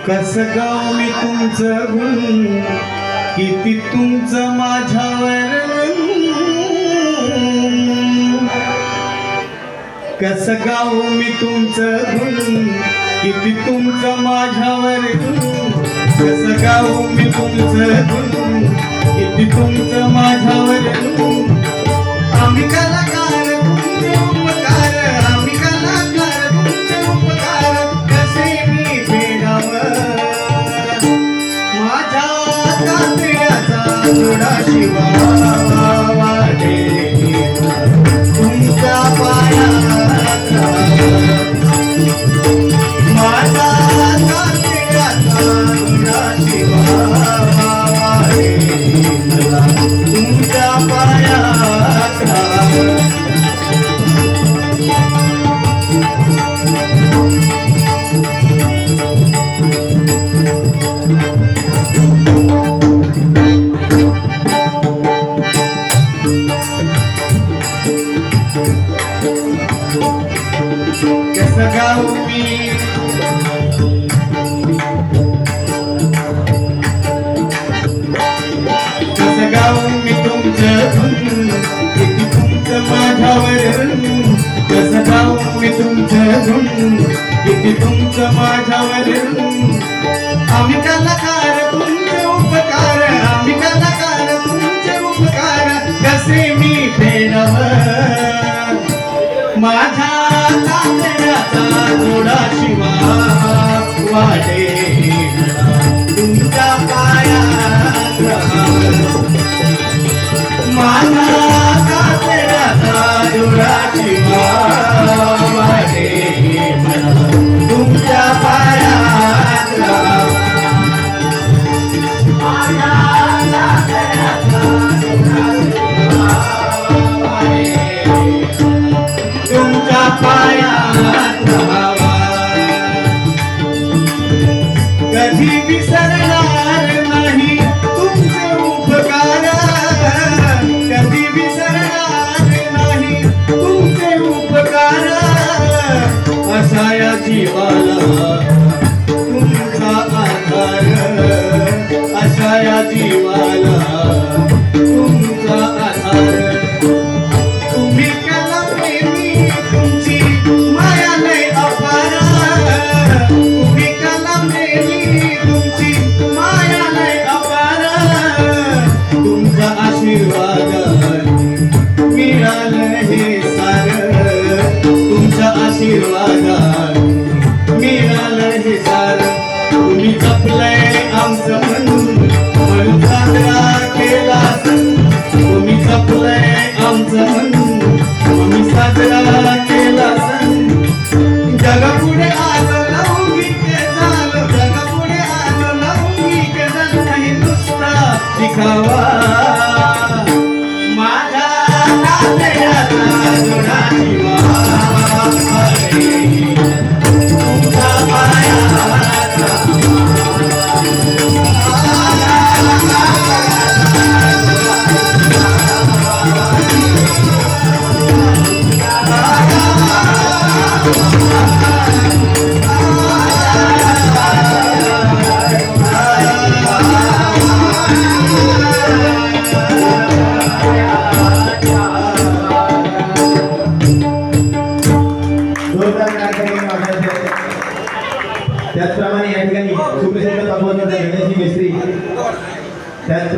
कसं गाव मी तुमचं गुण, किती तुमचं माझ्यावर. कसं गाव मी तुमचं गुण, किती तुमचं माझ्यावर. कसं गाव मी तुमचं गुण, किती तुमचं माझ्यावर. आम्ही कलाकार तुमचे उपकार, आम्ही कलाकार तुमचे उपकार. कसे मी फेडावं माझ्या कातड्याचा थोडा शिवा वाटे तुमच्या पायात. माझ्या कातड्याचा थोडा शिवा वाटे तुमच्या पायात. कसं गाऊ मी तुमचं गुण, किती तुमचं माझ्यावर. कसं गाऊ मी तुमचं गुण, किती तुमचं माझ्यावर. आम्ही कलाकार तुमचे उपकार, आम्ही कलाकार तुमचे उपकार. कसे मी फेडावं माझ्या कातड्याचा थोडा शिवा वाटे तुमच्या पायात. माझ्या कातड्याचा थोडा शिवा वाटे तुमच्या पायात. माझ्या कातड्याचा थोडा शिवा वाटे तुमच्या पायात राहावा. कधी विसरणार नाही तुमचे उपकार, कधी विसरणार नाही तुमचे उपकार. अशा या जीवाला तुमचा आधार, अशा या जीवाला तुमचा आधार. तुम्ही केला प्रेमी तुमची माया लय अपार, तुम्ही केला प्रेमी तुमची माया लय अपार. तुमचा आशीर्वाद मिळालं हे सार, तुमच्या आशीर्वादात मिळालं हे सार. तुम्ही जपलंय आमचं म्हणून साजरा केला सण. तुम्ही जपलंय आमचं म्हणून साजरा केला सण. जगापुढे आलो लौकिक झालो, जगापुढे आलो लौकिक झालो. नाही नुसता दिखावा माझ्या कातड्याचा थोडा शिवा वाटे तुमच्या पायात. त्याचप्रमाणे या ठिकाणी सुप्रसिद्ध तत्वज्ञ गणेश मिस्त्री त्याचप्रमाणे